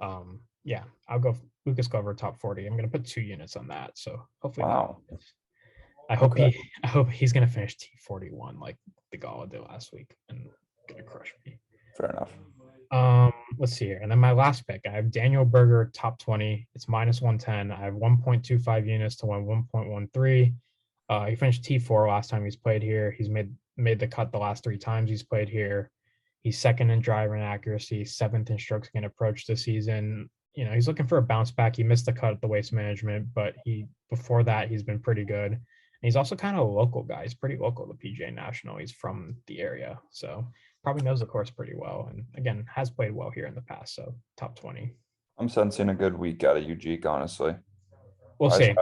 I'll go Lucas Glover top 40. I'm going to put 2 units on that. So hopefully, I hope he's going to finish T41 like the Gala did last week and going to crush me. Fair enough. Let's see here. And then my last pick, I have Daniel Berger top 20. It's minus 110. I have 1.25 units to win 1.13. He finished T4 last time he's played here. He's made the cut the last 3 times he's played here. He's 2nd in driver and accuracy, 7th in strokes gained approach this season. He's looking for a bounce back. He missed the cut at the Waste Management, but before that he's been pretty good. And he's also kind of a local guy. He's pretty local to PGA National. He's from the area, so probably knows the course pretty well. And again, has played well here in the past. So top 20. I'm sensing a good week out of Ujik, honestly. We'll see.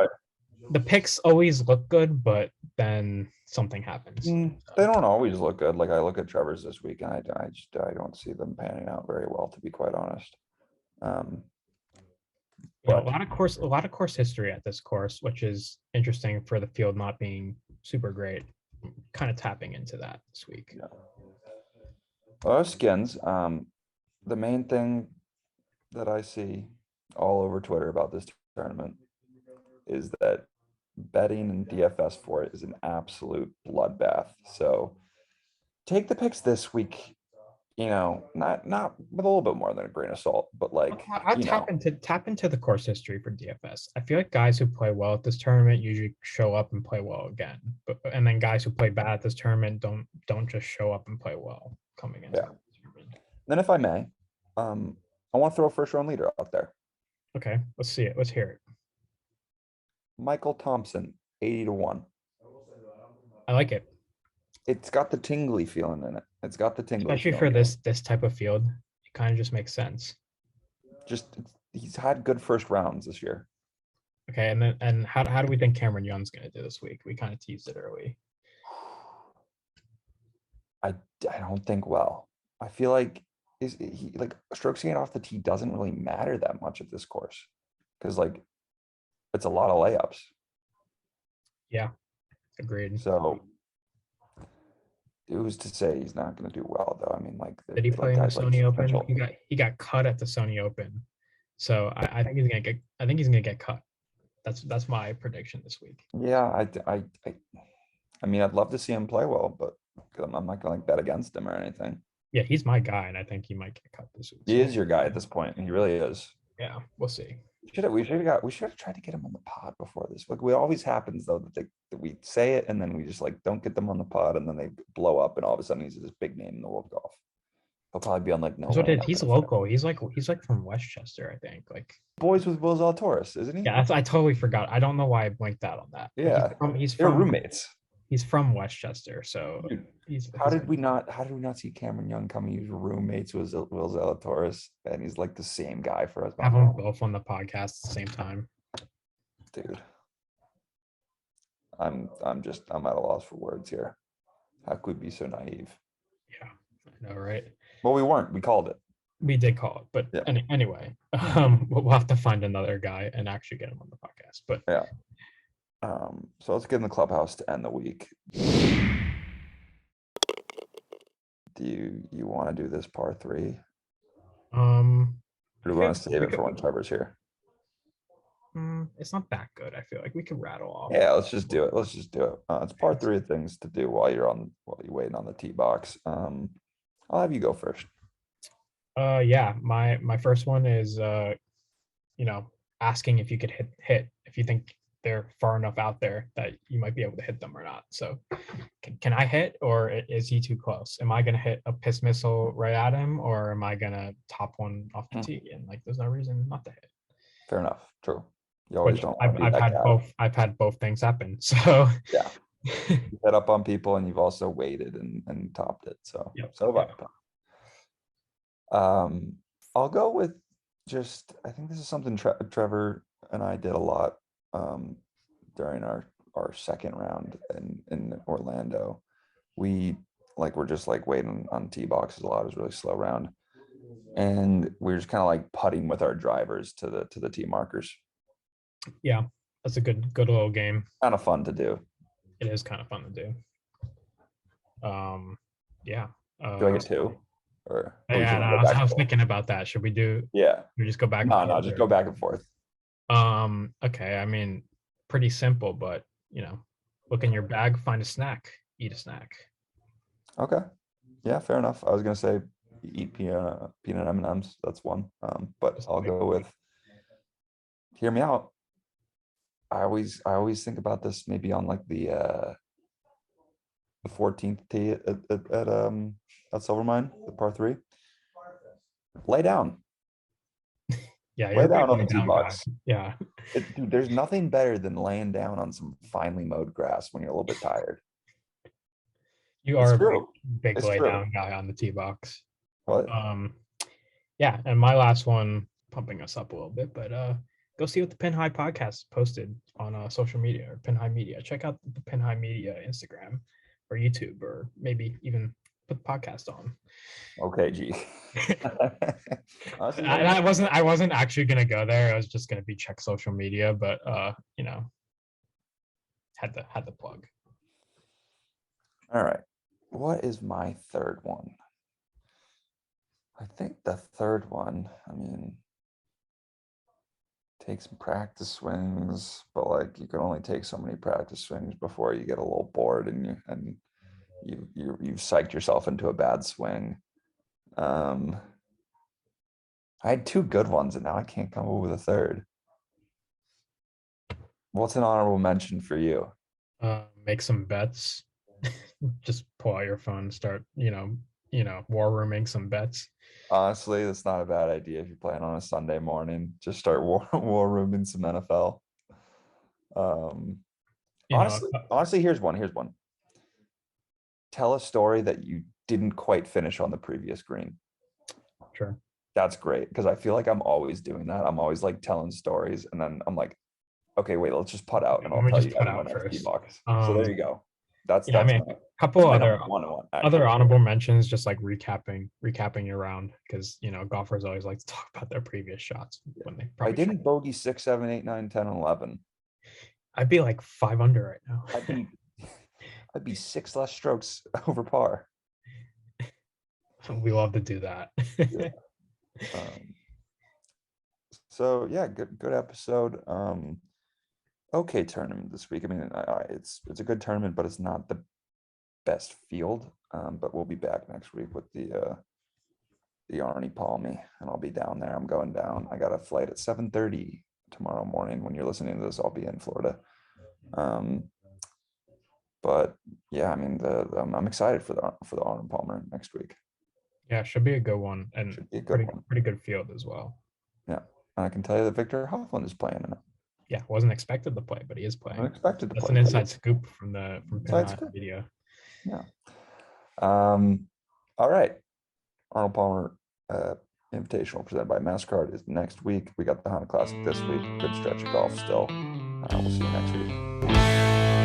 The picks always look good, but then something happens. They don't always look good. Like I look at Trevor's this week, and I don't see them panning out very well, to be quite honest. A lot of course history at this course, which is interesting for the field not being super great. Kind of tapping into that this week. Yeah. Well, skins. The main thing that I see all over Twitter about this tournament is that betting and DFS for it is an absolute bloodbath. So take the picks this week, not with a little bit more than a grain of salt, but like I'll tap into the course history for DFS. I feel like guys who play well at this tournament usually show up and play well again, and then guys who play bad at this tournament don't just show up and play well coming into the tournament. Then, if I may, I want to throw a first round leader out there. Okay, let's see it. Let's hear it. Michael Thompson, 80-1. I like it. It's got the tingly feeling in it. It's got the tingly. Especially for this type of field, it kind of just makes sense. He's had good first rounds this year. Okay, and how do we think Cameron Young's going to do this week? We kind of teased it early. I don't think well. I feel like he strokes gained off the tee doesn't really matter that much at this course because it's a lot of layups. Yeah, agreed. So Who's to say he's not going to do well though? I mean, like, Did he play in the guys like Sony Open? potential. He got cut at the Sony Open, so I think he's gonna get cut. That's my prediction this week. Yeah, I mean, I'd love to see him play well, but 'cause I'm not gonna like bet against him or anything. Yeah, he's my guy, and I think he might get cut this week. He is your guy at this point. He really is. Yeah, we'll see. We should have tried to get him on the pod before this. Like, it always happens though that we say it and then we just like don't get them on the pod and then they blow up and all of a sudden he's this big name in the world of golf. He'll probably be on like no. So he's local. He's like from Westchester, I think. Like boys with Will Zalatoris, isn't he? Yeah, I totally forgot. I don't know why I blinked out on that. Yeah, they're roommates. He's from Westchester, so Dude, how did we not see Cameron Young coming? He's roommates with Will Zalatoris, and he's like the same guy for us. Have them both on the podcast at the same time, dude. I'm at a loss for words here. How could we be so naive? Yeah, I know, right? Well, we weren't. We called it. We did call it, but yeah. Anyway, we'll have to find another guy and actually get him on the podcast. But yeah. So let's get in the clubhouse to end the week. Do you want to do this par 3? Or do we want to save it for when Trevor's here? It's not that good. I feel like we could rattle off. Yeah, let's just do it. It's par 3 of things to do while you're waiting on the tee box. I'll have you go first. Yeah, my first one is asking if you could hit if you think they're far enough out there that you might be able to hit them or not. So can I hit, or is he too close? Am I going to hit a piss missile right at him, or am I going to top one off the tee? And like, there's no reason not to hit. Fair enough. True. You always don't. I've had both things happen. So yeah, you hit up on people and you've also waited and topped it. So so have I. I'll go with I think this is something Trevor and I did a lot during our second round in Orlando. We're just like waiting on tee boxes a lot. It was a really slow round, and we're just kind of like putting with our drivers to the tee markers. Yeah, that's a good little game. Kind of fun to do. It is kind of fun to do. Yeah. Do I get 2? Or yeah, I was thinking about that. Should we do? Yeah. We just go back. No, just go back and forth. Okay. I mean, pretty simple, but look in your bag, find a snack, eat a snack. Okay. Yeah, fair enough. I was gonna say eat peanut M&Ms. That's one. But I'll go with. Hear me out. I always think about this maybe on like the 14th tee at Silvermine, the par 3. Lay down. Yeah, lay down on the tee box. Yeah. Dude, there's nothing better than laying down on some finely mowed grass when you're a little bit tired. You are a big lay down guy on the tee box. What? Yeah, and my last one, pumping us up a little bit, but go see what the Pin High podcast posted on social media or Pin High Media. Check out the Pin High Media Instagram or YouTube, or maybe even put the podcast on. Okay, G. I wasn't actually gonna go there. I was just gonna be check social media, but had the plug. All right. What is my third one? I think the third one, I mean, take some practice swings, but like you can only take so many practice swings before you get a little bored and you've psyched yourself into a bad swing. I had 2 good ones and now I can't come up with a third. What's an honorable mention for you? Make some bets. Just pull out your phone, start, war rooming some bets. Honestly, that's not a bad idea if you're playing on a Sunday morning. Just start war rooming some NFL. Honestly, here's one. Tell a story that you didn't quite finish on the previous green. Sure. That's great, because I feel like I'm always doing that. I'm always like telling stories, and then I'm like, okay, wait, let's just putt out, and I'll tell you guys when I tee box. So there you go. That's I mean, a couple other honorable mentions, just like recapping your round, because golfers always like to talk about their previous shots when they probably. I didn't bogey 6, 7, 8, 9, 10, and 11. I'd be like 5 under right now. That'd be 6 less strokes over par. We love to do that. Yeah. So yeah, good episode. Okay tournament this week. I mean, it's a good tournament, but it's not the best field. But we'll be back next week with the Arnie Palmy, and I'll be down there. I'm going down. I got a flight at 7:30 tomorrow morning. When you're listening to this, I'll be in Florida. But yeah, I mean, I'm excited for the Arnold Palmer next week. Yeah, should be a good one, and Should be a good pretty good field as well. Yeah, and I can tell you that Victor Hovland is playing in it. Yeah, wasn't expected to play, but he is playing. Unexpected to That's play. an inside scoop from Inside video. Yeah. All right. Arnold Palmer Invitational presented by MasterCard is next week. We got the Honda Classic this week. Good stretch of golf still. We'll see you next week.